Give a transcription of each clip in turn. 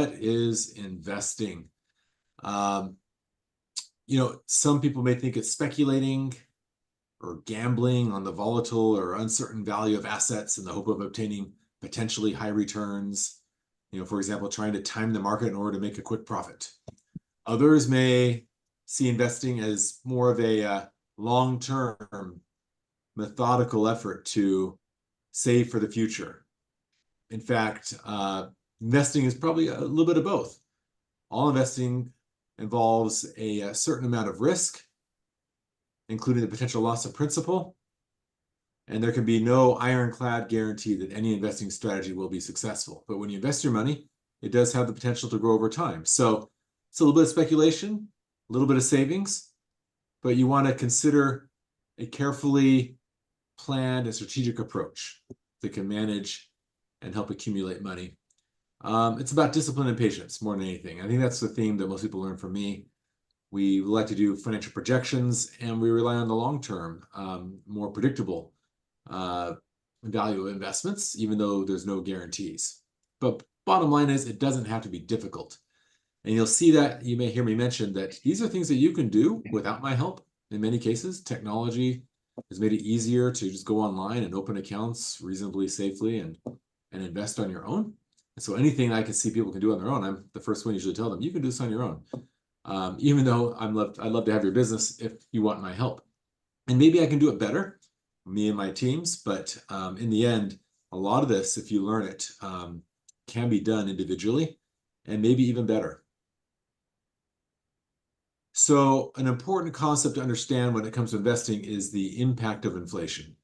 is investing? Um, some people may think it's speculating or gambling on the volatile or uncertain value of assets in the hope of obtaining potentially high returns. For example, trying to time the market in order to make a quick profit. Others may see investing as more of a long-term, methodical effort to save for the future. In fact, investing is probably a little bit of both. All investing involves a certain amount of risk, including the potential loss of principal, and there can be no ironclad guarantee that any investing strategy will be successful. But when you invest your money, it does have the potential to grow over time. So it's a little bit of speculation, a little bit of savings, but you want to consider a carefully planned and strategic approach that can manage and help accumulate money. It's about discipline and patience more than anything. I think that's the theme that most people learn from me. We like to do financial projections, and we rely on the long-term, more predictable value of investments, even though there's no guarantees. But bottom line is, it doesn't have to be difficult. And you'll see that, you may hear me mention that these are things that you can do without my help. In many cases, technology has made it easier to just go online and open accounts reasonably safely and invest on your own. And so anything I can see people can do on their own, I'm the first one usually to tell them, you can do this on your own. Even though I'd love to have your business if you want my help. And maybe I can do it better, me and my teams, but in the end, a lot of this, if you learn it, can be done individually and maybe even better. So an important concept to understand when it comes to investing is the impact of inflation.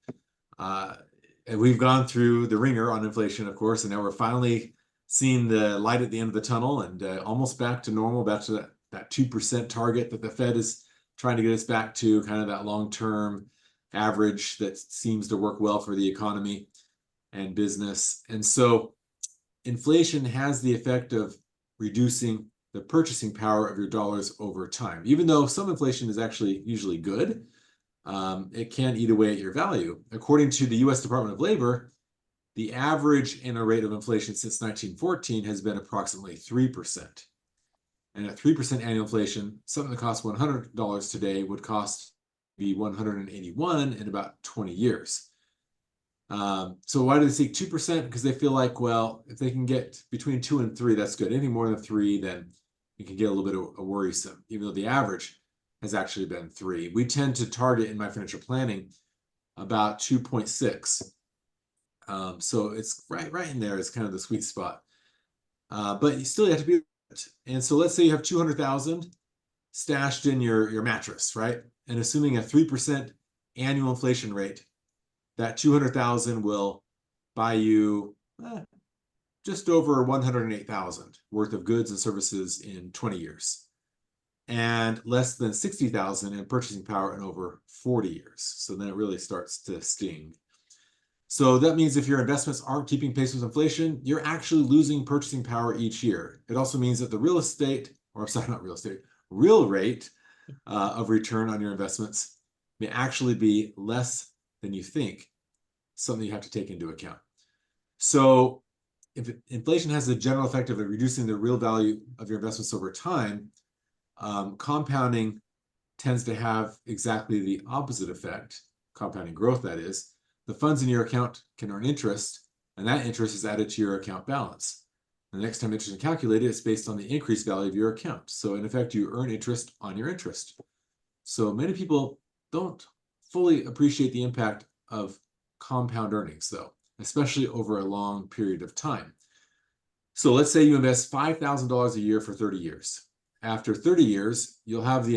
And we've gone through the ringer on inflation, of course, and now we're finally seeing the light at the end of the tunnel and almost back to normal, back to that 2% target that the Fed is trying to get us back to, kind of that long-term average that seems to work well for the economy and business. And so inflation has the effect of reducing the purchasing power of your dollars over time. Even though some inflation is actually usually good, it can eat away at your value. According to the US Department of Labor, the average annual rate of inflation since 1914 has been approximately 3%. And at 3% annual inflation, something that costs $100 today would cost be $181 in about 20 years. So why do they seek 2%? Because they feel like, well, if they can get between 2 and 3, that's good. Anything more than 3, then it can get a little bit of worrisome, even though the average has actually been 3. We tend to target in my financial planning about 2.6. So it's right in there is kind of the sweet spot. But you still have to be. And so let's say you have 200,000 stashed in your mattress, right? And assuming a 3% annual inflation rate, that 200,000 will buy you just over 108,000 worth of goods and services in 20 years, and less than 60,000 in purchasing power in over 40 years. So then it really starts to sting. So that means if your investments aren't keeping pace with inflation, you're actually losing purchasing power each year. It also means that the real rate of return on your investments may actually be less than you think, something you have to take into account. So if inflation has the general effect of reducing the real value of your investments over time, compounding tends to have exactly the opposite effect, compounding growth, that is. The funds in your account can earn interest, and that interest is added to your account balance. The next time interest is calculated, it's based on the increased value of your account. So in effect, you earn interest on your interest. So many people don't fully appreciate the impact of compound earnings, though, especially over a long period of time. So let's say you invest $5,000 a year for 30 years. After 30 years, you will have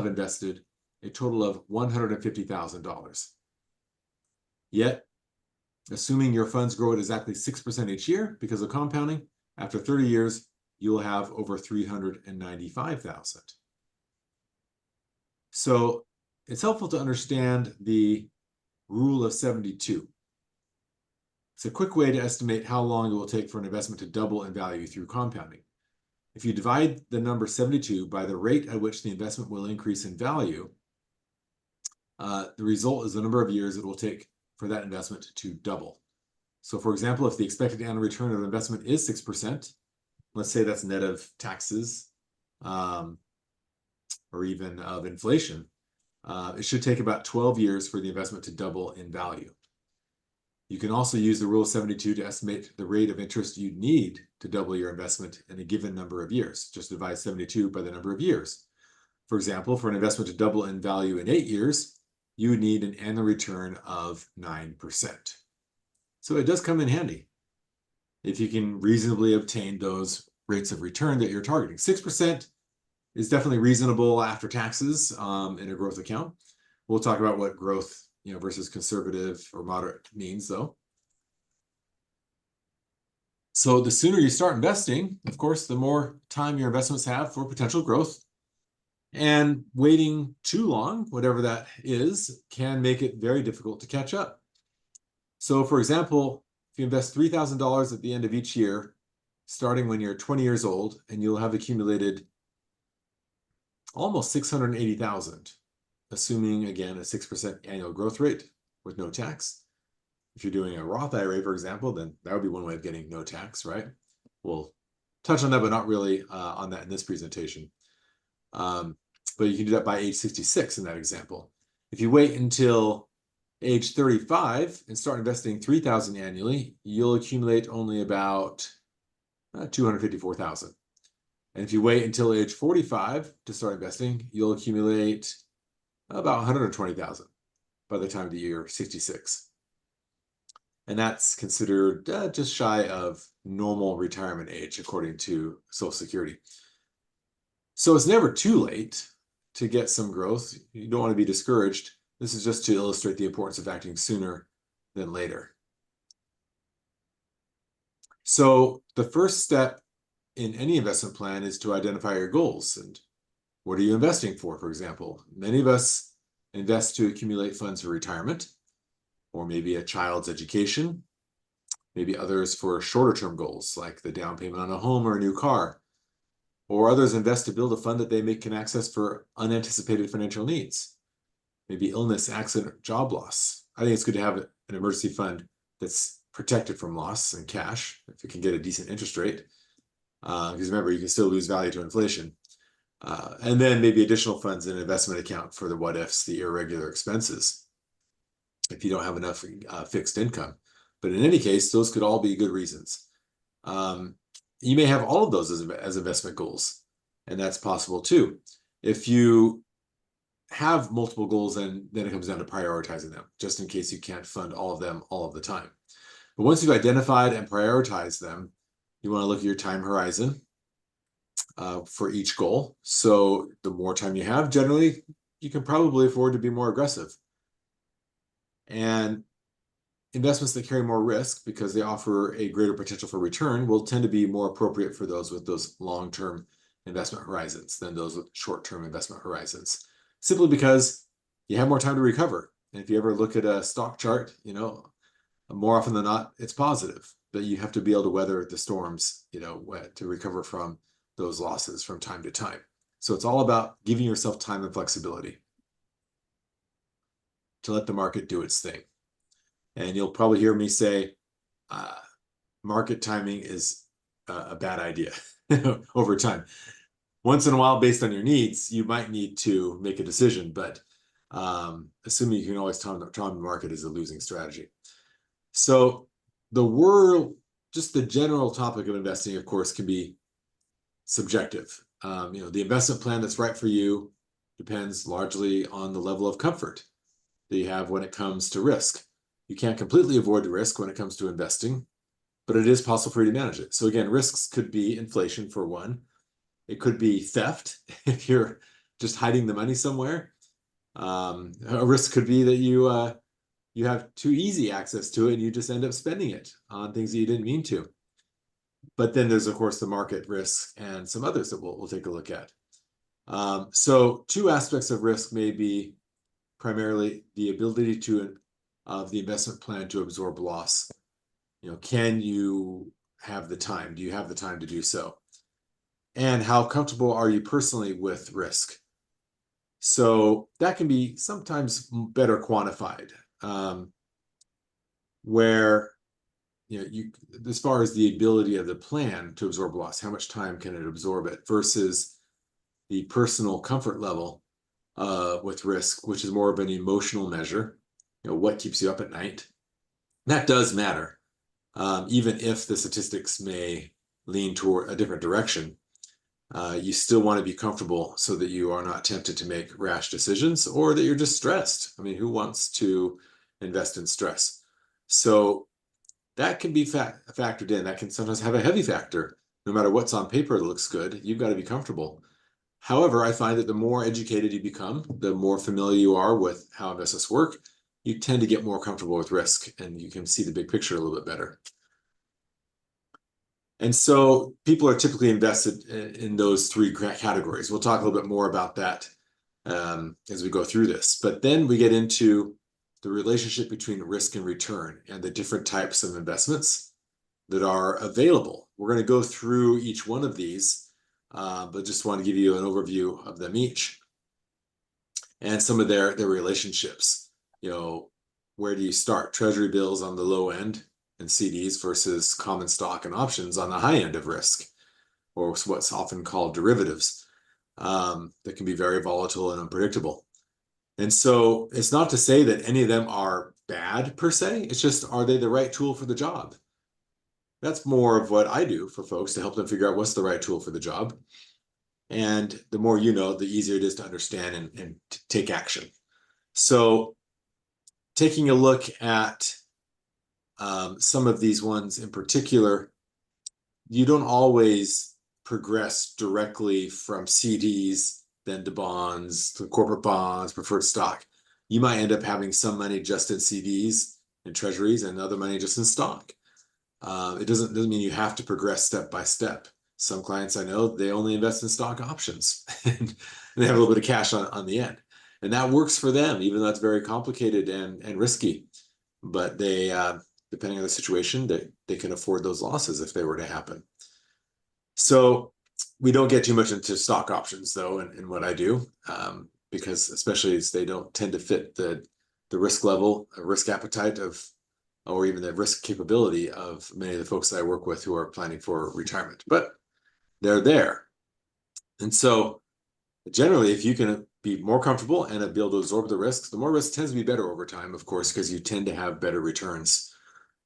invested a total of $150,000. Yet, assuming your funds grow at exactly 6% each year because of compounding, after 30 years, you will have over $395,000. So it's helpful to understand the rule of 72. It's a quick way to estimate how long it will take for an investment to double in value through compounding. If you divide the number 72 by the rate at which the investment will increase in value, the result is the number of years it will take for that investment to double. So for example, if the expected annual return of the investment is 6%, let's say that's net of taxes, or even of inflation, it should take about 12 years for the investment to double in value. You can also use the rule of 72 to estimate the rate of interest you need to double your investment in a given number of years. Just divide 72 by the number of years. For example, for an investment to double in value in 8 years, you would need an annual return of 9%. So it does come in handy if you can reasonably obtain those rates of return that you're targeting. 6% is definitely reasonable after taxes in a growth account. We'll talk about what growth versus conservative or moderate means, though. So the sooner you start investing, of course, the more time your investments have for potential growth. And waiting too long, whatever that is, can make it very difficult to catch up. So for example, if you invest $3,000 at the end of each year, starting when you're 20 years old, and you'll have accumulated almost $680,000, assuming, again, a 6% annual growth rate with no tax. If you're doing a Roth IRA, for example, then that would be one way of getting no tax, right? We'll touch on that, but not really on that in this presentation. But you can do that by age 66 in that example. If you wait until age 35 and start investing $3,000 annually, you'll accumulate only about $254,000. And if you wait until age 45 to start investing, you'll accumulate about $120,000 by the time that you're 66. And that's considered just shy of normal retirement age, according to Social Security. So it's never too late to get some growth. You don't want to be discouraged. This is just to illustrate the importance of acting sooner than later. So the first step in any investment plan is to identify your goals. And what are you investing for example? Many of us invest to accumulate funds for retirement, or maybe a child's education, maybe others for shorter-term goals, like the down payment on a home or a new car, or others invest to build a fund that they can access for unanticipated financial needs, maybe illness, accident, job loss. I think it's good to have an emergency fund that's protected from loss and cash, if it can get a decent interest rate, because remember, you can still lose value to inflation. And then maybe additional funds in an investment account for the what-ifs, the irregular expenses, if you don't have enough fixed income. But in any case, those could all be good reasons. You may have all of those as investment goals, and that's possible too. If you have multiple goals, then it comes down to prioritizing them, just in case you can't fund all of them all of the time. But once you've identified and prioritized them, you want to look at your time horizon for each goal. So the more time you have, generally, you can probably afford to be more aggressive. And investments that carry more risk because they offer a greater potential for return will tend to be more appropriate for those with those long-term investment horizons than those with short-term investment horizons, simply because you have more time to recover. And if you ever look at a stock chart, more often than not, it's positive, but you have to be able to weather the storms, to recover from those losses from time to time. So it's all about giving yourself time and flexibility to let the market do its thing. And you'll probably hear me say, market timing is a bad idea over time. Once in a while, based on your needs, you might need to make a decision, but assuming you can always time the market is a losing strategy. So just the general topic of investing, of course, can be subjective. The investment plan that's right for you depends largely on the level of comfort that you have when it comes to risk. You can't completely avoid the risk when it comes to investing, but it is possible for you to manage it. So again, risks could be inflation for one. It could be theft if you're just hiding the money somewhere. A risk could be that you have too easy access to it and you just end up spending it on things that you didn't mean to. But then there's, of course, the market risk and some others that we'll take a look at. So two aspects of risk may be primarily the ability of the investment plan to absorb loss. Can you have the time? Do you have the time to do so? And how comfortable are you personally with risk? So that can be sometimes better quantified, where as far as the ability of the plan to absorb loss, how much time can it absorb it versus the personal comfort level with risk, which is more of an emotional measure. What keeps you up at night? That does matter, even if the statistics may lean toward a different direction. You still want to be comfortable so that you are not tempted to make rash decisions or that you're just stressed. I mean, who wants to invest in stress? So that can be factored in. That can sometimes have a heavy factor. No matter what's on paper that looks good, you've got to be comfortable. However, I find that the more educated you become, the more familiar you are with how investments work, you tend to get more comfortable with risk and you can see the big picture a little bit better. And so people are typically invested in those three categories. We'll talk a little bit more about that as we go through this. But then we get into the relationship between risk and return and the different types of investments that are available. We're going to go through each one of these, but just want to give you an overview of them each and some of their relationships. Where do you start? Treasury bills on the low end and CDs versus common stock and options on the high end of risk, or what's often called derivatives, that can be very volatile and unpredictable. And so it's not to say that any of them are bad per se. It's just, are they the right tool for the job? That's more of what I do for folks to help them figure out what's the right tool for the job. And the more you know, the easier it is to understand and take action. So taking a look at some of these ones in particular, you don't always progress directly from CDs then to bonds, to corporate bonds, preferred stock. You might end up having some money just in CDs and treasuries and other money just in stock. It doesn't mean you have to progress step by step. Some clients I know, they only invest in stock options and they have a little bit of cash on the end. And that works for them, even though it's very complicated and risky. But they, depending on the situation, they can afford those losses if they were to happen. So we don't get too much into stock options, though, in what I do, because especially as they don't tend to fit the risk level, risk appetite of, or even the risk capability of many of the folks that I work with who are planning for retirement. But they're there. And so generally, if you can be more comfortable and be able to absorb the risks, the more risk tends to be better over time, of course, because you tend to have better returns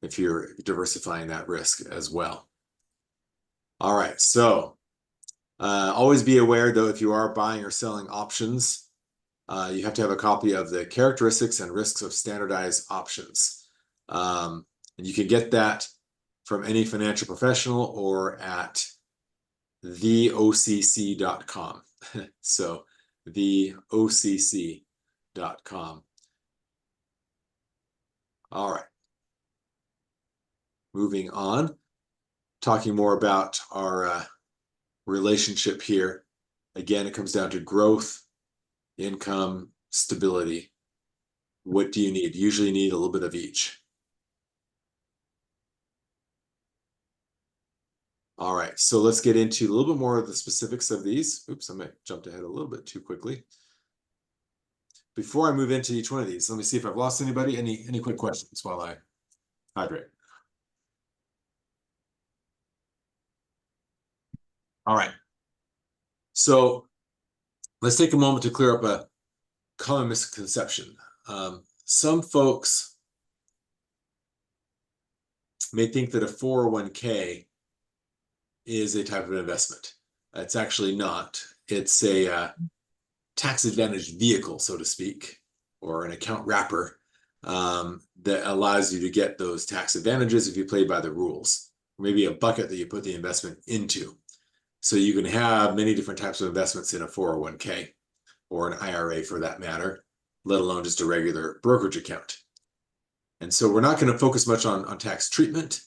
if you're diversifying that risk as well. All right, so always be aware, though, if you are buying or selling options, you have to have a copy of the characteristics and risks of standardized options. And you can get that from any financial professional or at theocc.com. So theocc.com. All right. Moving on, talking more about our relationship here. Again, it comes down to growth, income, stability. What do you need? Usually you need a little bit of each. All right, so let's get into a little bit more of the specifics of these. Oops, I might have jumped ahead a little bit too quickly. Before I move into each one of these, let me see if I've lost anybody. Any quick questions while I hydrate? All right. So let's take a moment to clear up a common misconception. Some folks may think that a 401k is a type of investment. It's actually not. It's a tax-advantaged vehicle, so to speak, or an account wrapper that allows you to get those tax advantages if you play by the rules. Or maybe a bucket that you put the investment into. So you can have many different types of investments in a 401k or an IRA for that matter, let alone just a regular brokerage account. And so we're not going to focus much on tax treatment,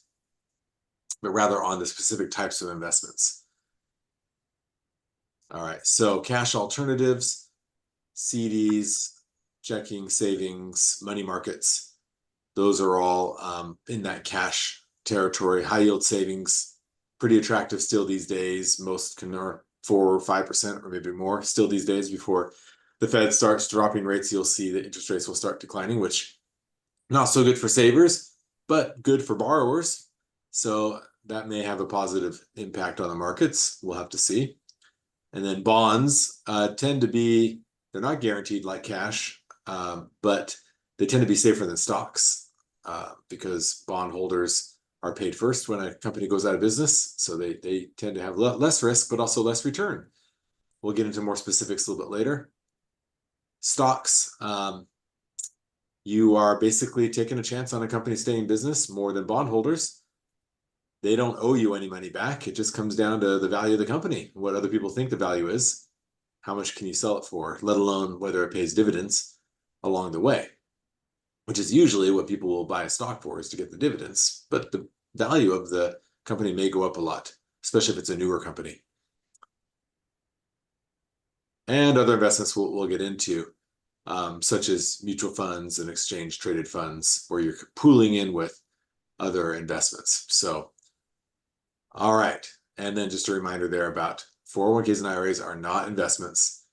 but rather on the specific types of investments. All right, so cash alternatives, CDs, checking, savings, money markets, those are all in that cash territory. High yield savings, pretty attractive still these days. Most can earn 4 or 5% or maybe more still these days. Before the Fed starts dropping rates, you'll see that interest rates will start declining, which not so good for savers, but good for borrowers. So that may have a positive impact on the markets. We'll have to see. And then bonds tend to be, they're not guaranteed like cash, but they tend to be safer than stocks because bondholders are paid first when a company goes out of business. So they tend to have less risk, but also less return. We'll get into more specifics a little bit later. Stocks, you are basically taking a chance on a company staying in business more than bondholders. They don't owe you any money back. It just comes down to the value of the company, what other people think the value is, how much can you sell it for, let alone whether it pays dividends along the way, which is usually what people will buy a stock for, is to get the dividends. But the value of the company may go up a lot, especially if it's a newer company. And other investments we'll get into, such as mutual funds and exchange traded funds, where you're pooling in with other investments. So, all right. And then just a reminder there about 401ks and IRAs are not investments.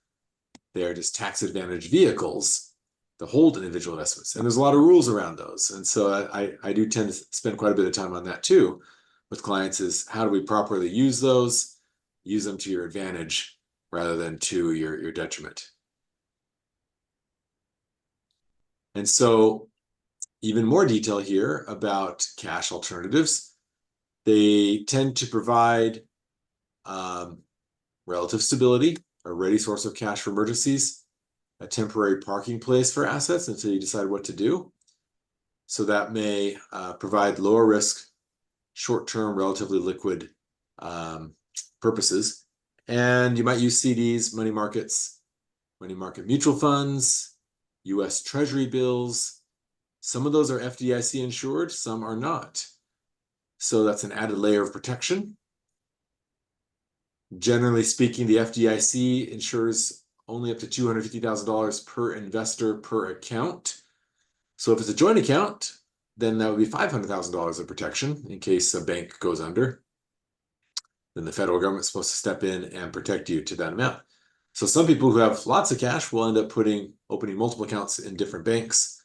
They are just tax advantage vehicles to hold individual investments. And there's a lot of rules around those. And so I do tend to spend quite a bit of time on that too with clients, is how do we properly use those, use them to your advantage rather than to your detriment. And so even more detail here about cash alternatives. They tend to provide relative stability, a ready source of cash for emergencies, a temporary parking place for assets until you decide what to do. So that may provide lower risk, short-term, relatively liquid purposes. And you might use CDs, money markets, money market mutual funds, US Treasury bills. Some of those are FDIC insured, some are not. So that's an added layer of protection. Generally speaking, the FDIC insures only up to $250,000 per investor per account. So if it's a joint account, then that would be $500,000 of protection in case a bank goes under. Then the federal government's supposed to step in and protect you to that amount. So some people who have lots of cash will end up opening multiple accounts in different banks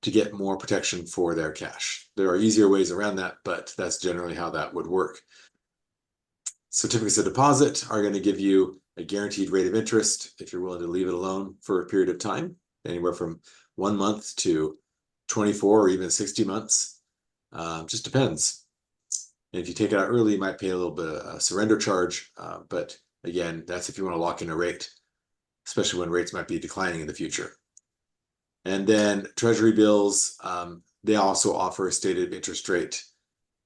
to get more protection for their cash. There are easier ways around that, but that's generally how that would work. Certificates of deposit are going to give you a guaranteed rate of interest if you're willing to leave it alone for a period of time, anywhere from 1 month to 24 or even 60 months. Just depends. And if you take it out early, you might pay a little bit of a surrender charge. But again, that's if you want to lock in a rate, especially when rates might be declining in the future. And then Treasury bills, they also offer a stated interest rate,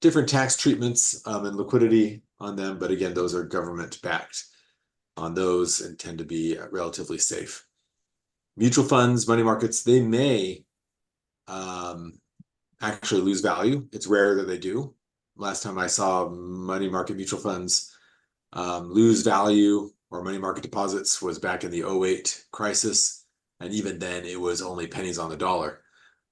different tax treatments and liquidity on them. But again, those are government backed on those and tend to be relatively safe. Mutual funds, money markets, they may actually lose value. It's rare that they do. Last time I saw money market mutual funds lose value or money market deposits was back in the 2008 crisis. And even then, it was only pennies on the dollar.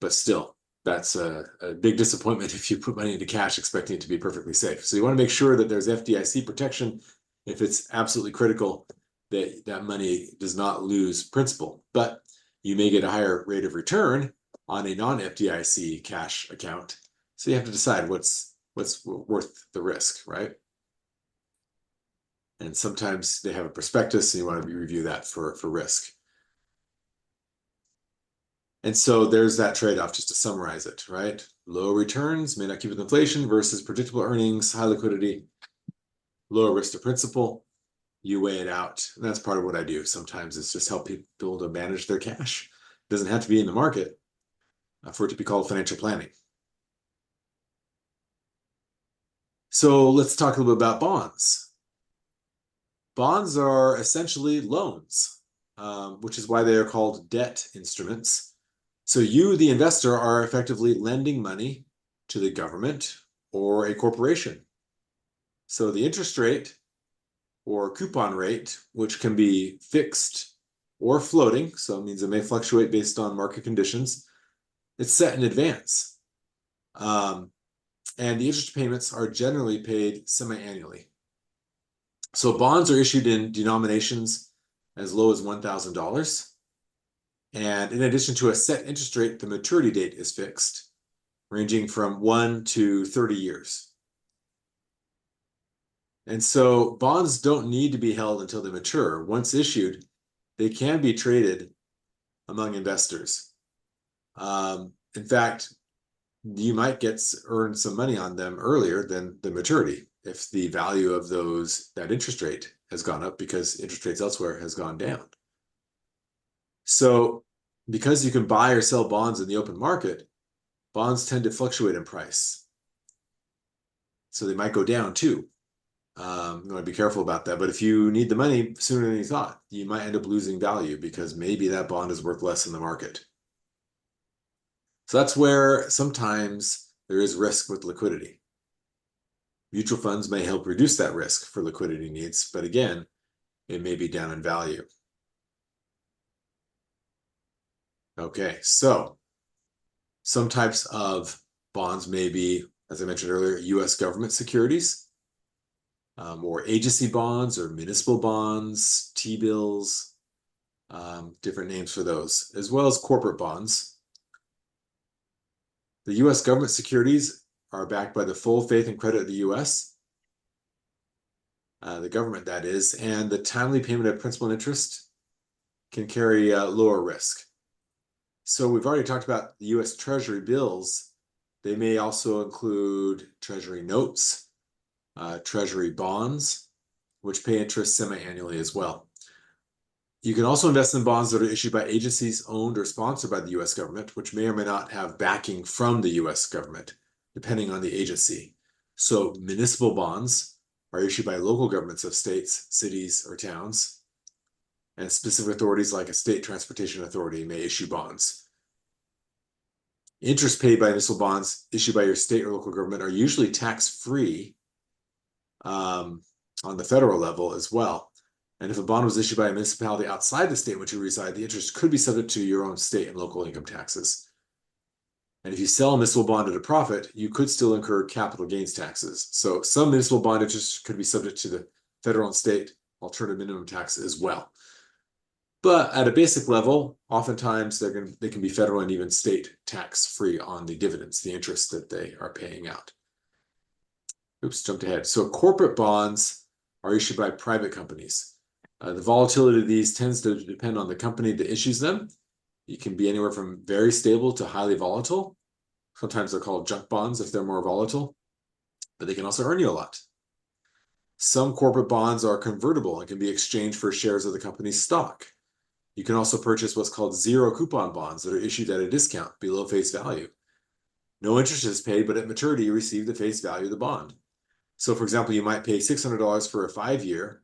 But still, that's a big disappointment if you put money into cash expecting it to be perfectly safe. So you want to make sure that there's FDIC protection if it's absolutely critical that that money does not lose principal. But you may get a higher rate of return on a non-FDIC cash account. So you have to decide what's worth the risk, right? And sometimes they have a prospectus, and you want to review that for risk. And so there's that trade-off, just to summarize it, right? Low returns may not keep with inflation versus predictable earnings, high liquidity, lower risk to principal. You weigh it out. And that's part of what I do. Sometimes it's just help people to manage their cash. It doesn't have to be in the market for it to be called financial planning. So let's talk a little bit about bonds. Bonds are essentially loans, which is why they are called debt instruments. So you, the investor, are effectively lending money to the government or a corporation. So the interest rate or coupon rate, which can be fixed or floating, so it means it may fluctuate based on market conditions, it's set in advance. And the interest payments are generally paid semi-annually. So bonds are issued in denominations as low as $1,000. And in addition to a set interest rate, the maturity date is fixed. ranging from 1 to 30 years. And so bonds don't need to be held until they mature. Once issued, they can be traded among investors. In fact, you might earn some money on them earlier than the maturity if the value of that interest rate has gone up because interest rates elsewhere has gone down. So because you can buy or sell bonds in the open market, bonds tend to fluctuate in price. So they might go down too. You want to be careful about that. But if you need the money sooner than you thought, you might end up losing value because maybe that bond is worth less in the market. So that's where sometimes there is risk with liquidity. Mutual funds may help reduce that risk for liquidity needs, but again, it may be down in value. Okay, so some types of bonds may be, as I mentioned earlier, US government securities, or agency bonds or municipal bonds, T-bills, different names for those, as well as corporate bonds. The US government securities are backed by the full faith and credit of the US, the government that is, and the timely payment of principal and interest can carry lower risk. So we've already talked about the US Treasury bills. They may also include Treasury notes, Treasury bonds, which pay interest semi-annually as well. You can also invest in bonds that are issued by agencies owned or sponsored by the US government, which may or may not have backing from the US government, depending on the agency. So municipal bonds are issued by local governments of states, cities, or towns, and specific authorities like a state transportation authority may issue bonds. Interest paid by municipal bonds issued by your state or local government are usually tax-free on the federal level as well. And if a bond was issued by a municipality outside the state in which you reside, the interest could be subject to your own state and local income taxes. And if you sell a municipal bond at a profit, you could still incur capital gains taxes. So some municipal bond interest could be subject to the federal and state alternative minimum tax as well. But at a basic level, oftentimes they can be federal and even state tax-free on the dividends, the interest that they are paying out. Oops, jumped ahead. So corporate bonds are issued by private companies. The volatility of these tends to depend on the company that issues them. It can be anywhere from very stable to highly volatile. Sometimes they're called junk bonds if they're more volatile, but they can also earn you a lot. Some corporate bonds are convertible and can be exchanged for shares of the company's stock. You can also purchase what's called zero coupon bonds that are issued at a discount below face value. No interest is paid, but at maturity, you receive the face value of the bond. So for example, you might pay $600 for a 5-year,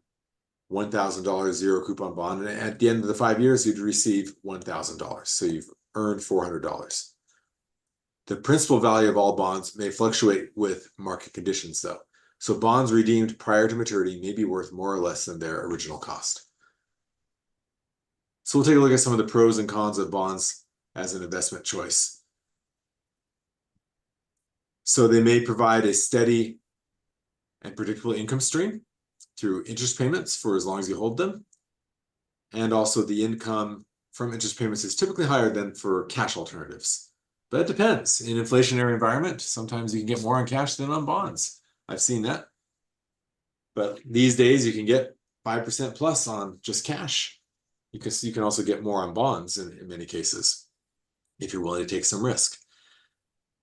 $1,000 zero coupon bond, and at the end of the 5 years, you'd receive $1,000. So you've earned $400. The principal value of all bonds may fluctuate with market conditions, though. So bonds redeemed prior to maturity may be worth more or less than their original cost. So we'll take a look at some of the pros and cons of bonds as an investment choice. So they may provide a steady and predictable income stream through interest payments for as long as you hold them. And also the income from interest payments is typically higher than for cash alternatives. But it depends. In an inflationary environment, sometimes you can get more on cash than on bonds. I've seen that. But these days you can get 5% plus on just cash. You can also get more on bonds in many cases if you're willing to take some risk.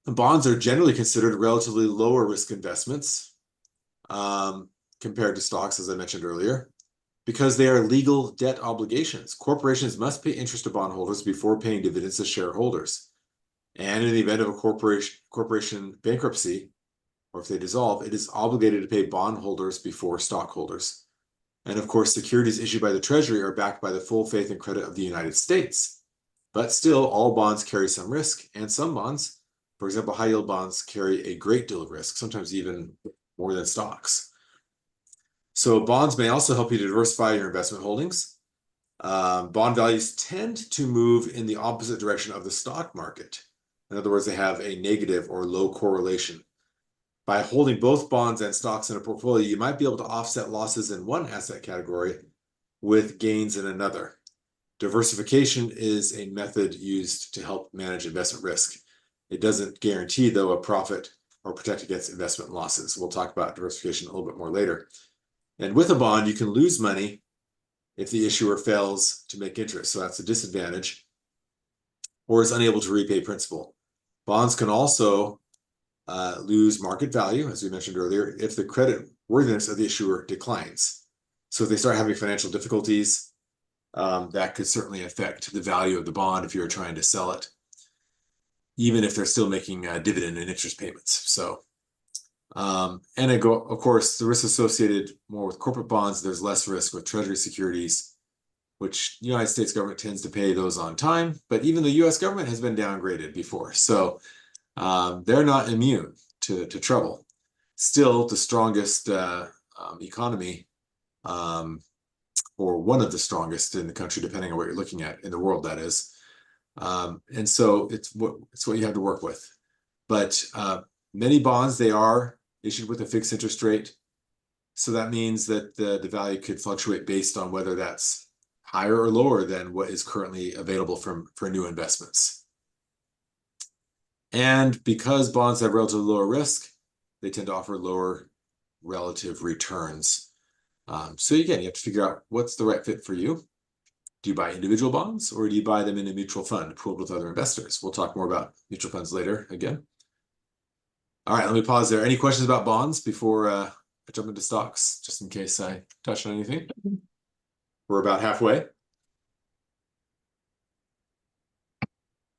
The bonds are generally considered relatively lower risk investments compared to stocks, as I mentioned earlier, because they are legal debt obligations. Corporations must pay interest to bondholders before paying dividends to shareholders. And in the event of a corporation bankruptcy, or if they dissolve, it is obligated to pay bondholders before stockholders. And of course, securities issued by the Treasury are backed by the full faith and credit of the United States. But still, all bonds carry some risk, and some bonds, for example, high-yield bonds, carry a great deal of risk, sometimes even more than stocks. So bonds may also help you to diversify your investment holdings. Bond values tend to move in the opposite direction of the stock market. In other words, they have a negative or low correlation. By holding both bonds and stocks in a portfolio, you might be able to offset losses in one asset category with gains in another. Diversification is a method used to help manage investment risk. It doesn't guarantee, though, a profit or protect against investment losses. We'll talk about diversification a little bit more later. And with a bond, you can lose money if the issuer fails to make interest. So that's a disadvantage, or is unable to repay principal. Bonds can also lose market value, as we mentioned earlier, if the credit worthiness of the issuer declines. So if they start having financial difficulties, that could certainly affect the value of the bond if you're trying to sell it, even if they're still making dividend and interest payments. So, and of course, the risk associated more with corporate bonds, there's less risk with Treasury securities, which the United States government tends to pay those on time, but even the US government has been downgraded before. So they're not immune to trouble. Still, the strongest economy, or one of the strongest in the country, depending on what you're looking at in the world, that is. And so it's what you have to work with. But many bonds, they are issued with a fixed interest rate. So that means that the value could fluctuate based on whether that's higher or lower than what is currently available for new investments. And because bonds have relatively lower risk, they tend to offer lower relative returns. So again, you have to figure out what's the right fit for you. Do you buy individual bonds, or do you buy them in a mutual fund pooled with other investors? We'll talk more about mutual funds later again. All right, let me pause there. Any questions about bonds before I jump into stocks, just in case I touch on anything? We're about halfway.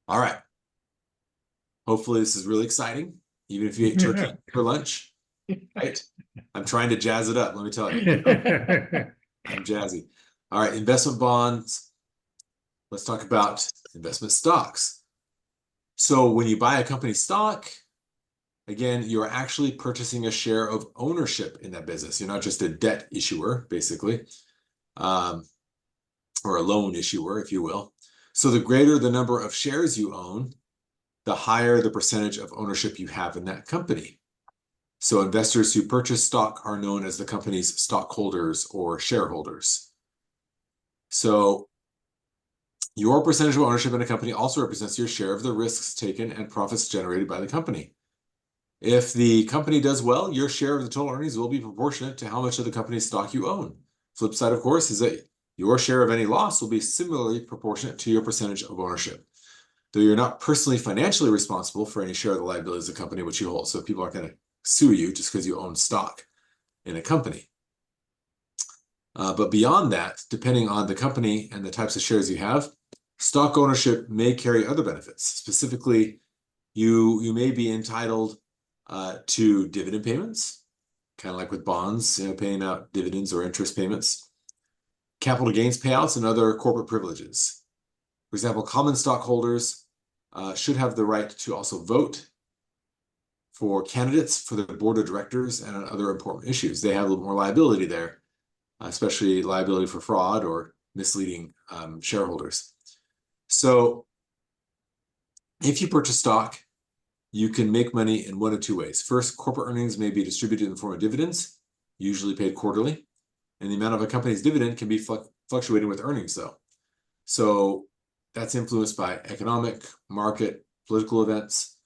All right. Hopefully this is really exciting, even if you ate turkey for lunch. Right? I'm trying to jazz it up, let me tell you. I'm jazzy. All right, investment bonds. Let's talk about investment stocks. So when you buy a company stock, again, you're actually purchasing a share of ownership in that business. You're not just a debt issuer, basically, or a loan issuer, if you will. So the greater the number of shares you own, the higher the percentage of ownership you have in that company. So investors who purchase stock are known as the company's stockholders or shareholders. So your percentage of ownership in a company also represents your share of the risks taken and profits generated by the company. If the company does well, your share of the total earnings will be proportionate to how much of the company's stock you own. Flip side, of course, is that your share of any loss will be similarly proportionate to your percentage of ownership. Though you're not personally financially responsible for any share of the liabilities of the company which you hold. So people aren't going to sue you just because you own stock in a company. But beyond that, depending on the company and the types of shares you have, stock ownership may carry other benefits. Specifically, you may be entitled to dividend payments, kind of like with bonds, paying out dividends or interest payments, capital gains payouts, and other corporate privileges. For example, common stockholders should have the right to also vote for candidates for the board of directors and on other important issues. They have a little more liability there, especially liability for fraud or misleading shareholders. So if you purchase stock, you can make money in one of two ways. First, corporate earnings may be distributed in the form of dividends, usually paid quarterly, and the amount of a company's dividend can be fluctuating with earnings, though. So that's influenced by economic, market, political events.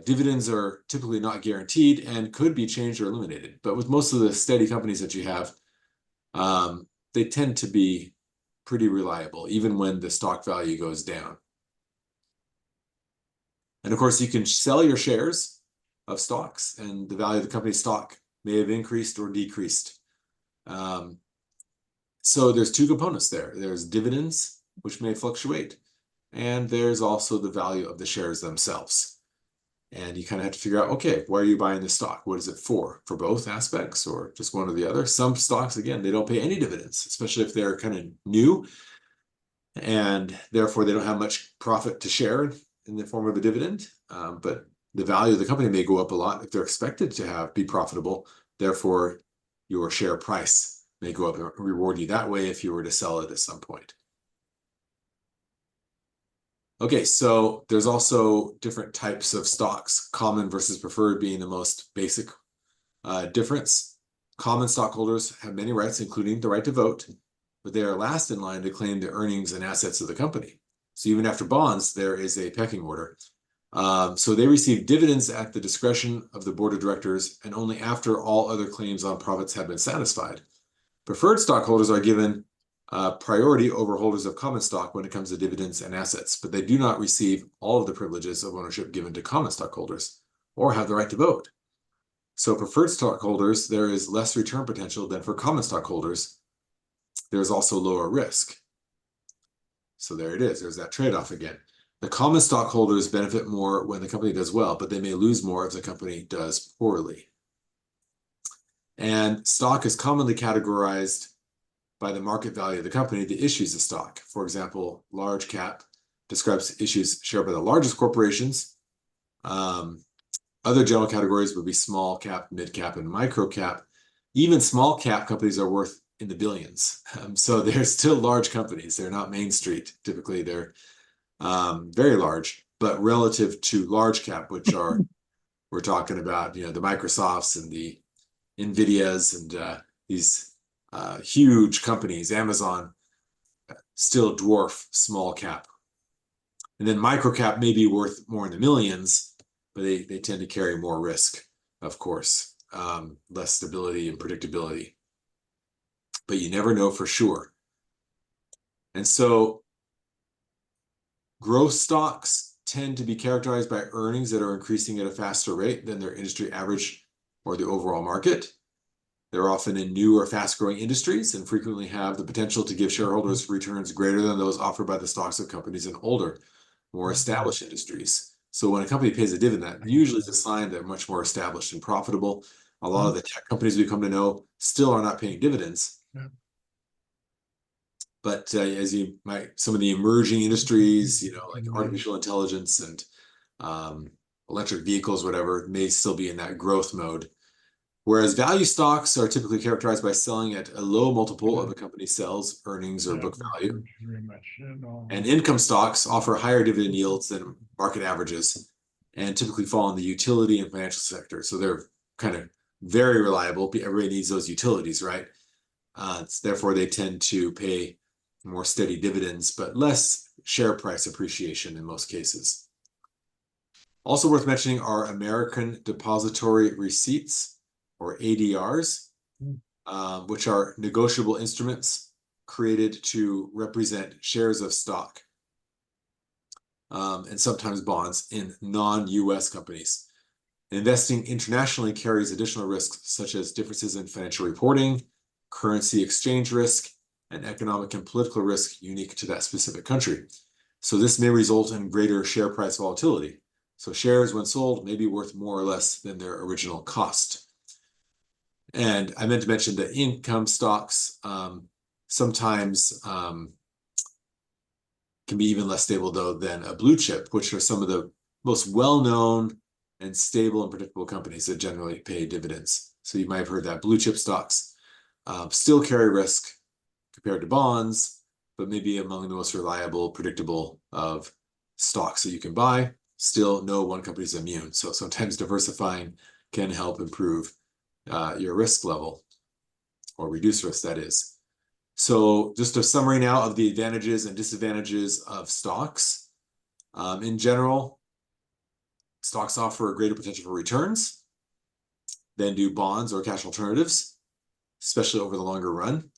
Dividends are typically not guaranteed and could be changed or eliminated. But with most of the steady companies that you have, they tend to be pretty reliable, even when the stock value goes down. And of course, you can sell your shares of stocks, and the value of the company's stock may have increased or decreased. So there's two components there. There's dividends, which may fluctuate, and there's also the value of the shares themselves. And you kind of have to figure out, okay, why are you buying this stock? What is it for? For both aspects or just one or the other? Some stocks, again, they don't pay any dividends, especially if they're kind of new, and therefore they don't have much profit to share in the form of a dividend. But the value of the company may go up a lot if they're expected to be profitable. Therefore, your share price may go up and reward you that way if you were to sell it at some point. Okay, so there's also different types of stocks, common versus preferred being the most basic difference. Common stockholders have many rights, including the right to vote, but they are last in line to claim the earnings and assets of the company. So even after bonds, there is a pecking order. So they receive dividends at the discretion of the board of directors and only after all other claims on profits have been satisfied. Preferred stockholders are given priority over holders of common stock when it comes to dividends and assets, but they do not receive all of the privileges of ownership given to common stockholders or have the right to vote. So preferred stockholders, there is less return potential than for common stockholders. There's also lower risk. So there it is. There's that trade-off again. The common stockholders benefit more when the company does well, but they may lose more if the company does poorly. And stock is commonly categorized by the market value of the company that issues the stock. For example, large cap describes issues shared by the largest corporations. Other general categories would be small cap, mid cap, and micro cap. Even small cap companies are worth in the billions. So they're still large companies. They're not Main Street. Typically, they're very large, but relative to large cap, which are, we're talking about, the Microsofts and the NVIDIAs and these huge companies, Amazon, still dwarf small cap. And then micro cap may be worth more in the millions, but they tend to carry more risk, of course, less stability and predictability. But you never know for sure. And so growth stocks tend to be characterized by earnings that are increasing at a faster rate than their industry average or the overall market. They're often in new or fast-growing industries and frequently have the potential to give shareholders returns greater than those offered by the stocks of companies in older, more established industries. So when a company pays a dividend, usually it's a sign they're much more established and profitable. A lot of the tech companies we come to know still are not paying dividends. But as you might, some of the emerging industries, like artificial intelligence and electric vehicles, whatever, may still be in that growth mode. Whereas value stocks are typically characterized by selling at a low multiple of a company's sales, earnings, or book value. And income stocks offer higher dividend yields than market averages and typically fall in the utility and financial sector. So they're kind of very reliable. Everybody needs those utilities, right? Therefore, they tend to pay more steady dividends, but less share price appreciation in most cases. Also worth mentioning are American Depository Receipts, or ADRs, which are negotiable instruments created to represent shares of stock and sometimes bonds in non-US companies. Investing internationally carries additional risks such as differences in financial reporting, currency exchange risk, and economic and political risk unique to that specific country. So this may result in greater share price volatility. So shares, when sold, may be worth more or less than their original cost. And I meant to mention that income stocks sometimes can be even less stable, though, than a blue chip, which are some of the most well-known and stable and predictable companies that generally pay dividends. So you might have heard that blue chip stocks still carry risk compared to bonds, but maybe among the most reliable, predictable of stocks that you can buy. Still, no one company is immune. So sometimes diversifying can help improve your risk level, or reduce risk, that is. So just a summary now of the advantages and disadvantages of stocks. In general, stocks offer a greater potential for returns than do bonds or cash alternatives, especially over the longer run.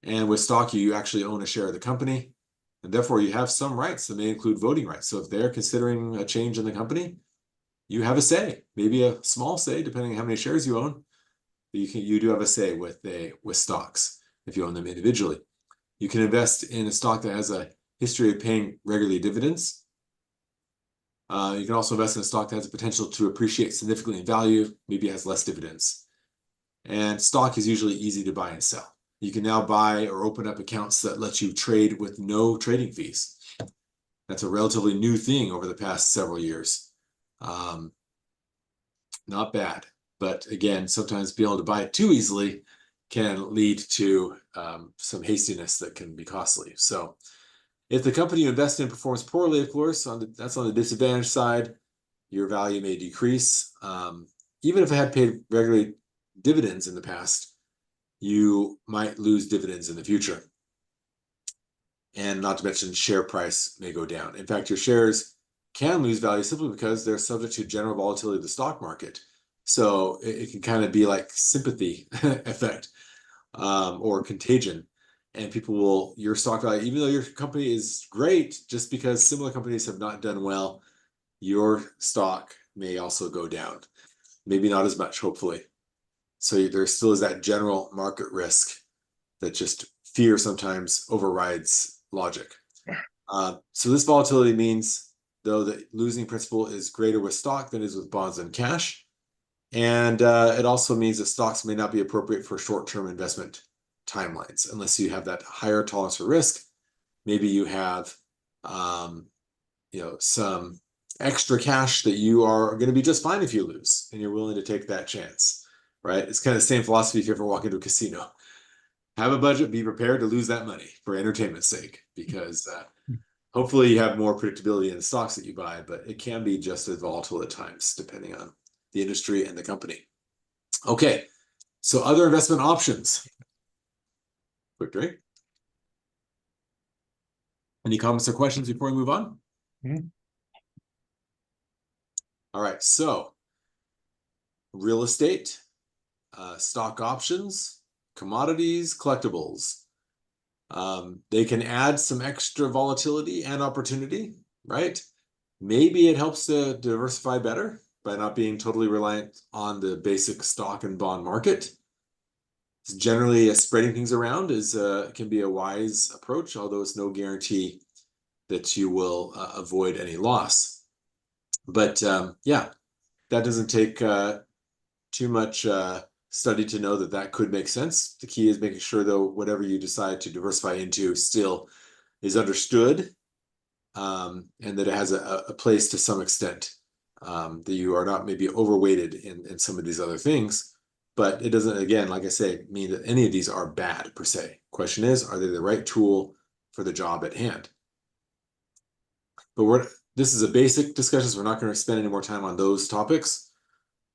And with stock, you actually own a share of the company, and therefore you have some rights that may include voting rights. So if they're considering a change in the company, you have a say, maybe a small say, depending on how many shares you own. You do have a say with stocks if you own them individually. You can invest in a stock that has a history of paying regularly dividends. You can also invest in a stock that has the potential to appreciate significantly in value, maybe has less dividends. And stock is usually easy to buy and sell. You can now buy or open up accounts that let you trade with no trading fees. That's a relatively new thing over the past several years. Not bad. But again, sometimes being able to buy it too easily can lead to some hastiness that can be costly. So if the company you invest in performs poorly, of course, that's on the disadvantage side, your value may decrease. Even if it had paid regularly dividends in the past, you might lose dividends in the future. And not to mention share price may go down. In fact, your shares can lose value simply because they're subject to general volatility of the stock market. So it can kind of be like sympathy effect, or contagion. And people will, your stock value, even though your company is great, just because similar companies have not done well, your stock may also go down. Maybe not as much, hopefully. So there still is that general market risk that just fear sometimes overrides logic. So this volatility means, though, that losing principal is greater with stock than it is with bonds and cash. And it also means that stocks may not be appropriate for short-term investment timelines unless you have that higher tolerance for risk. Maybe you have, some extra cash that you are going to be just fine if you lose, and you're willing to take that chance, right? It's kind of the same philosophy if you ever walk into a casino. Have a budget, be prepared to lose that money for entertainment's sake, because hopefully you have more predictability in the stocks that you buy, but it can be just as volatile at times, depending on the industry and the company. Okay, so other investment options. Quick drink. Any comments or questions before we move on? Mm-hmm. All right, so real estate, stock options, commodities, collectibles. They can add some extra volatility and opportunity, right? Maybe it helps to diversify better by not being totally reliant on the basic stock and bond market. Generally, spreading things around can be a wise approach, although it's no guarantee that you will avoid any loss. But yeah, that doesn't take too much study to know that that could make sense. The key is making sure, though, whatever you decide to diversify into still is understood, and that it has a place to some extent, that you are not maybe overweighted in some of these other things. But it doesn't, again, like I say, mean that any of these are bad per se. Question is, are they the right tool for the job at hand? But this is a basic discussion, so we're not going to spend any more time on those topics.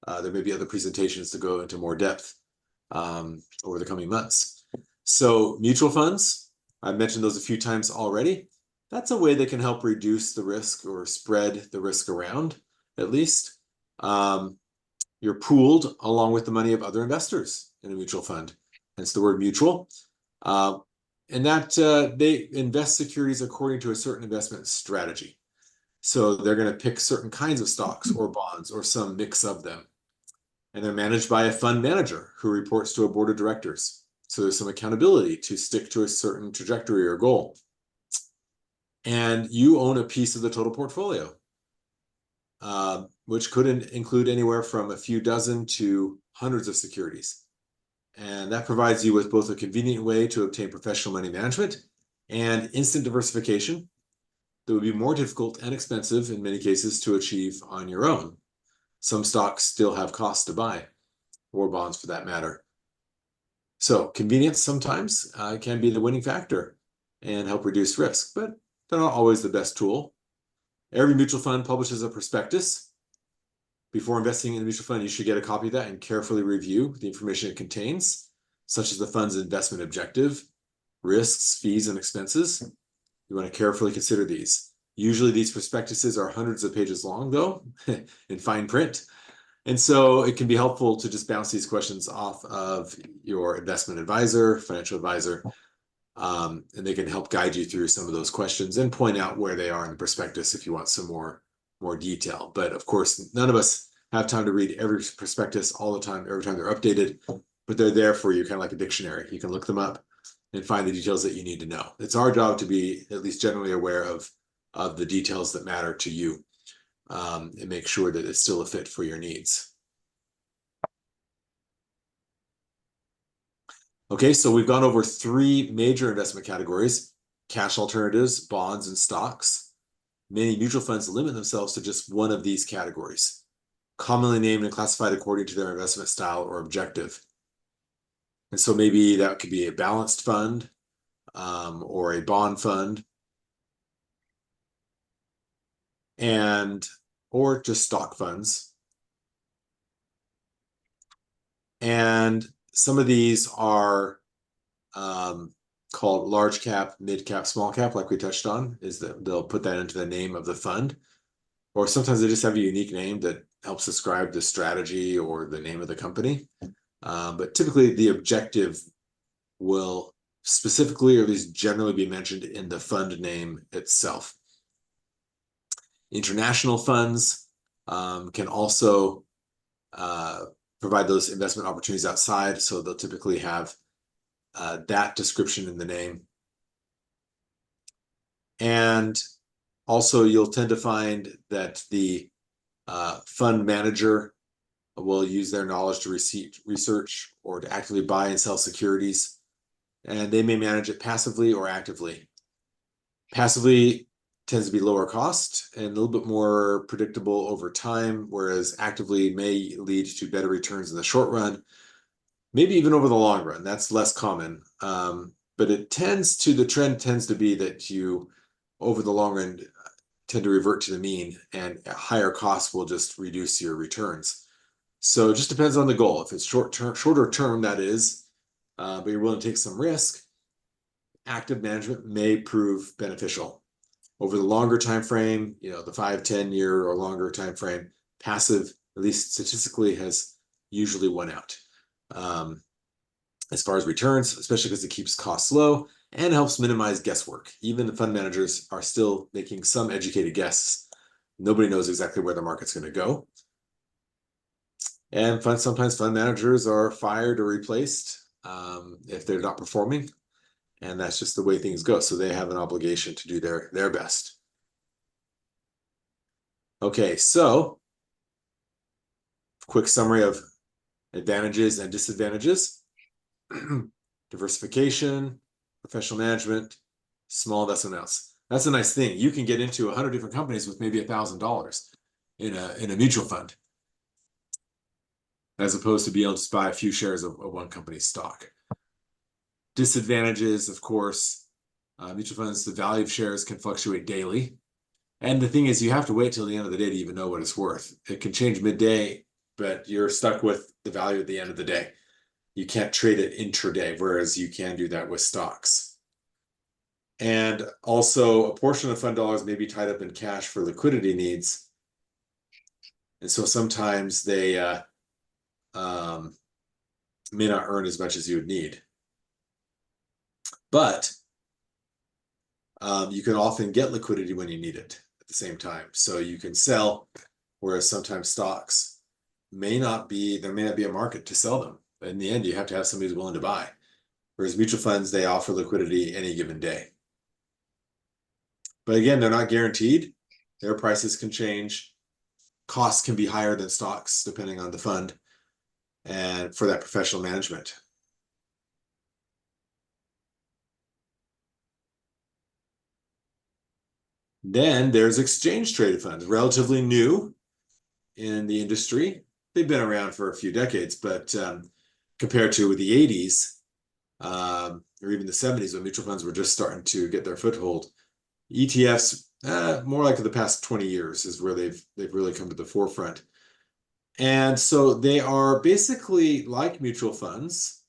There may be other presentations to go into more depth over the coming months. So mutual funds, I've mentioned those a few times already. That's a way that can help reduce the risk or spread the risk around, at least. You're pooled along with the money of other investors in a mutual fund. Hence the word mutual. And that they invest securities according to a certain investment strategy. So they're going to pick certain kinds of stocks or bonds or some mix of them. And they're managed by a fund manager who reports to a board of directors. So there's some accountability to stick to a certain trajectory or goal. And you own a piece of the total portfolio, which could include anywhere from a few dozen to hundreds of securities. And that provides you with both a convenient way to obtain professional money management and instant diversification that would be more difficult and expensive in many cases to achieve on your own. Some stocks still have costs to buy, or bonds for that matter. So convenience sometimes can be the winning factor and help reduce risk, but they're not always the best tool. Every mutual fund publishes a prospectus. Before investing in a mutual fund, you should get a copy of that and carefully review the information it contains, such as the fund's investment objective, risks, fees, and expenses. You want to carefully consider these. Usually these prospectuses are hundreds of pages long, though, in fine print. And so it can be helpful to just bounce these questions off of your investment advisor, financial advisor, and they can help guide you through some of those questions and point out where they are in the prospectus if you want some more detail. But of course, none of us have time to read every prospectus all the time, every time they're updated, but they're there for you, kind of like a dictionary. You can look them up and find the details that you need to know. It's our job to be at least generally aware of the details that matter to you, and make sure that it's still a fit for your needs. Okay, so we've gone over three major investment categories: cash alternatives, bonds, and stocks. Many mutual funds limit themselves to just one of these categories, commonly named and classified according to their investment style or objective. And so maybe that could be a balanced fund, or a bond fund, or just stock funds. And some of these are called large cap, mid cap, small cap, like we touched on, is that they'll put that into the name of the fund. or sometimes they just have a unique name that helps describe the strategy or the name of the company. But typically the objective will specifically or at least generally be mentioned in the fund name itself. International funds can also provide those investment opportunities outside, so they'll typically have that description in the name. And also you'll tend to find that the fund manager will use their knowledge to research or to actively buy and sell securities, and they may manage it passively or actively. Passively tends to be lower cost and a little bit more predictable over time, whereas actively may lead to better returns in the short run, maybe even over the long run. That's less common, but the trend tends to be that you, over the long run, tend to revert to the mean, and higher costs will just reduce your returns. So it just depends on the goal. If it's shorter term, that is, but you're willing to take some risk, active management may prove beneficial. Over the longer time frame, the 5, 10 year or longer time frame, passive, at least statistically, has usually won out. As far as returns, especially because it keeps costs low and helps minimize guesswork. Even the fund managers are still making some educated guesses. Nobody knows exactly where the market's going to go. And sometimes fund managers are fired or replaced if they're not performing. And that's just the way things go. So they have an obligation to do their best. Okay, so quick summary of advantages and disadvantages. Diversification, professional management, small investment amounts. That's a nice thing. You can get into 100 different companies with maybe $1,000 in a mutual fund, as opposed to being able to buy a few shares of one company's stock. Disadvantages, of course, mutual funds, the value of shares can fluctuate daily. And the thing is, you have to wait till the end of the day to even know what it's worth. It can change midday, but you're stuck with the value at the end of the day. You can't trade it intraday, whereas you can do that with stocks. And also, a portion of fund dollars may be tied up in cash for liquidity needs. And so sometimes they may not earn as much as you would need. But you can often get liquidity when you need it at the same time. So you can sell, whereas sometimes stocks there may not be a market to sell them. In the end, you have to have somebody who's willing to buy. Whereas mutual funds, they offer liquidity any given day. But again, they're not guaranteed. Their prices can change. Costs can be higher than stocks, depending on the fund, and for that professional management. Then there's exchange traded funds, relatively new in the industry. They've been around for a few decades, but compared to the 80s or even the 70s, when mutual funds were just starting to get their foothold, ETFs, more like the past 20 years, is where they've really come to the forefront. And so they are basically like mutual funds.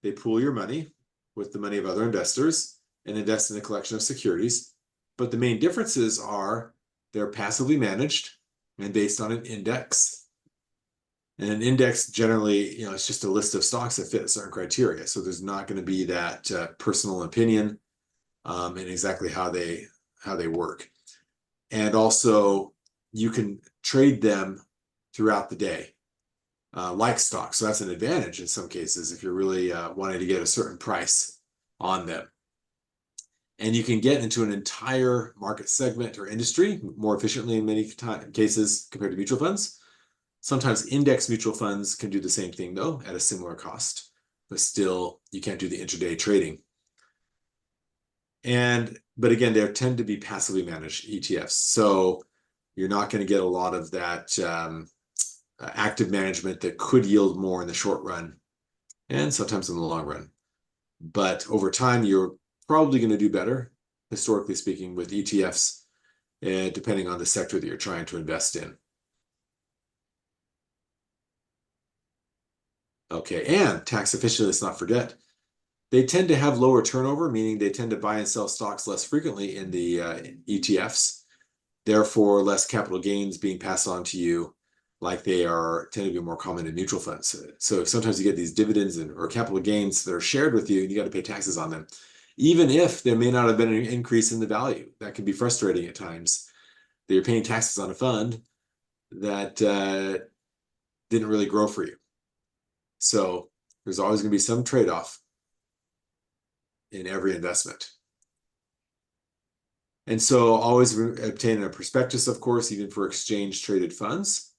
They pool your money with the money of other investors and invest in a collection of securities. But the main differences are they're passively managed and based on an index. And an index generally, it's just a list of stocks that fit a certain criteria. So there's not going to be that personal opinion in exactly how they work. And also, you can trade them throughout the day, like stocks. So that's an advantage in some cases if you're really wanting to get a certain price on them. And you can get into an entire market segment or industry more efficiently in many cases compared to mutual funds. Sometimes index mutual funds can do the same thing, though, at a similar cost, but still you can't do the intraday trading. But again, they tend to be passively managed ETFs. So you're not going to get a lot of that active management that could yield more in the short run and sometimes in the long run. But over time, you're probably going to do better, historically speaking, with ETFs, depending on the sector that you're trying to invest in. Okay, and tax efficient, let's not forget. They tend to have lower turnover, meaning they tend to buy and sell stocks less frequently in the ETFs. therefore less capital gains being passed on to you, like they tend to be more common in mutual funds. So sometimes you get these dividends or capital gains that are shared with you, and you got to pay taxes on them, even if there may not have been an increase in the value. That can be frustrating at times, that you're paying taxes on a fund that didn't really grow for you. So there's always going to be some trade-off in every investment. And so always obtain a prospectus, of course, even for exchange traded funds.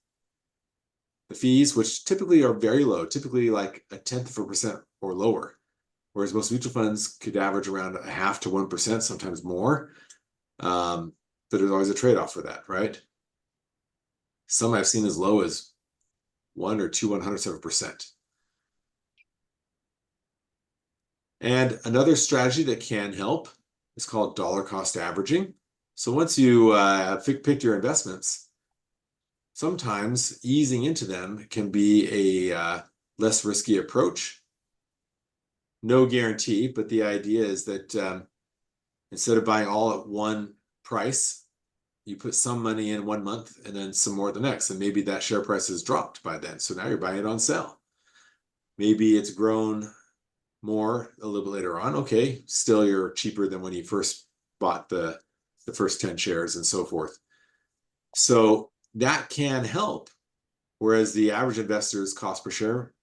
The fees, which typically are very low, typically like 0.1% or lower, whereas most mutual funds could average around 0.5 to 1%, sometimes more. But there's always a trade-off for that, right? Some I've seen as low as 1 or 2/100% And another strategy that can help is called dollar cost averaging. So once you picked your investments, sometimes easing into them can be a less risky approach. No guarantee, but the idea is that instead of buying all at one price, you put some money in 1 month and then some more the next, and maybe that share price has dropped by then. So now you're buying it on sale. Maybe it's grown more a little bit later on. Okay, still you're cheaper than when you first bought the first 10 shares and so forth. So that can help. Whereas the average investor's cost per share,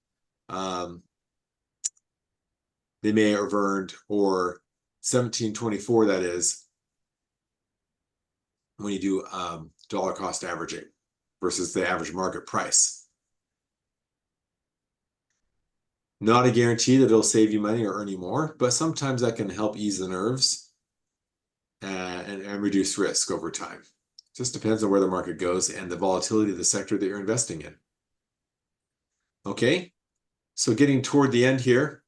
they may have earned, or 17.24, that is, when you do dollar cost averaging versus the average market price. Not a guarantee that it'll save you money or earn you more, but sometimes that can help ease the nerves and reduce risk over time. Just depends on where the market goes and the volatility of the sector that you're investing in. Okay, so getting toward the end here,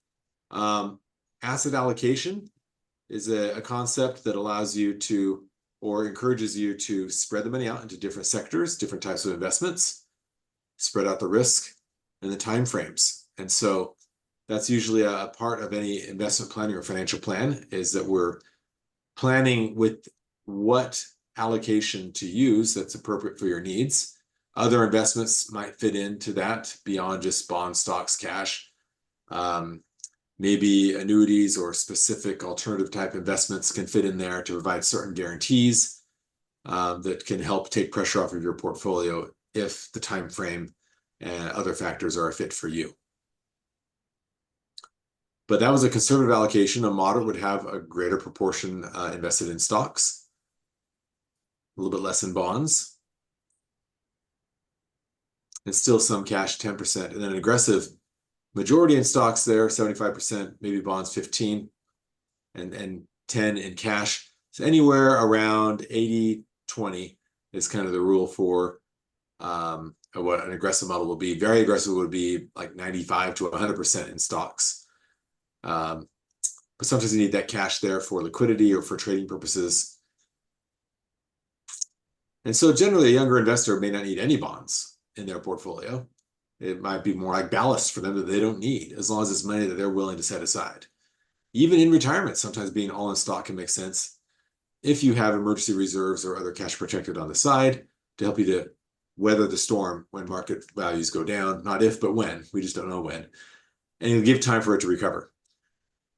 asset allocation is a concept that allows you to, or encourages you to, spread the money out into different sectors, different types of investments, spread out the risk and the time frames. And so that's usually a part of any investment planning or financial plan, is that we're planning with what allocation to use that's appropriate for your needs. Other investments might fit into that beyond just bonds, stocks, cash. Maybe annuities or specific alternative type investments can fit in there to provide certain guarantees that can help take pressure off of your portfolio if the time frame and other factors are a fit for you. But that was a conservative allocation. A moderate would have a greater proportion invested in stocks, a little bit less in bonds, and still some cash, 10%. And then an aggressive majority in stocks there, 75%, maybe bonds 15%, and 10% in cash. So anywhere around 80-20 is kind of the rule for what an aggressive model will be. Very aggressive would be like 95 to 100% in stocks. But sometimes you need that cash there for liquidity or for trading purposes. And so generally a younger investor may not need any bonds in their portfolio. It might be more like ballast for them that they don't need, as long as it's money that they're willing to set aside. Even in retirement, sometimes being all in stock can make sense if you have emergency reserves or other cash protected on the side to help you to weather the storm when market values go down. Not if, but when. We just don't know when. And it'll give time for it to recover.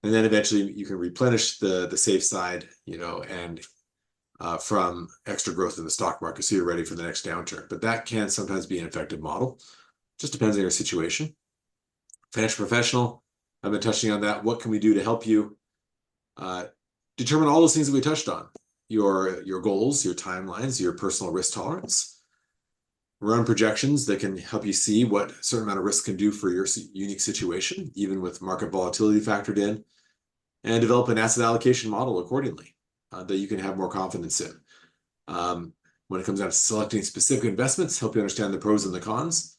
And then eventually you can replenish the safe side, and from extra growth in the stock market, so you're ready for the next downturn. But that can sometimes be an effective model. Just depends on your situation. Financial professional, I've been touching on that. What can we do to help you determine all those things that we touched on? Your goals, your timelines, your personal risk tolerance. Run projections that can help you see what a certain amount of risk can do for your unique situation, even with market volatility factored in, and develop an asset allocation model accordingly that you can have more confidence in. When it comes down to selecting specific investments, help you understand the pros and the cons,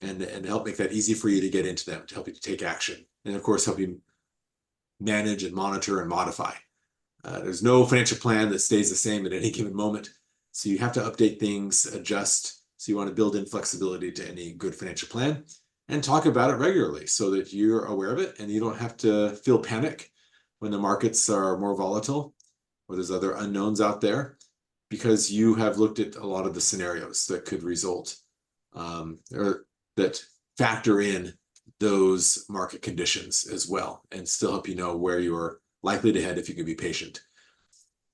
and help make that easy for you to get into them, to help you to take action, and of course help you manage and monitor and modify. There's no financial plan that stays the same at any given moment, so you have to update things, adjust. So you want to build in flexibility to any good financial plan and talk about it regularly so that you're aware of it and you don't have to feel panic when the markets are more volatile or there's other unknowns out there. because you have looked at a lot of the scenarios that could result or that factor in those market conditions as well, and still help you know where you're likely to head if you can be patient.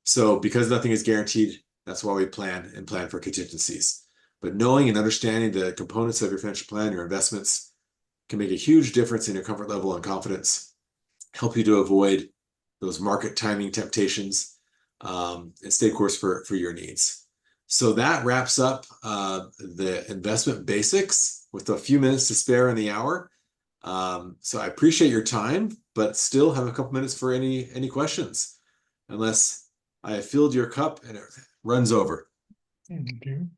So because nothing is guaranteed, that's why we plan and plan for contingencies. But knowing and understanding the components of your financial plan, your investments, can make a huge difference in your comfort level and confidence, help you to avoid those market timing temptations, and stay course for your needs. So that wraps up the investment basics with a few minutes to spare in the hour. So I appreciate your time, but still have a couple minutes for any questions, unless I have filled your cup and it runs over. Thank you.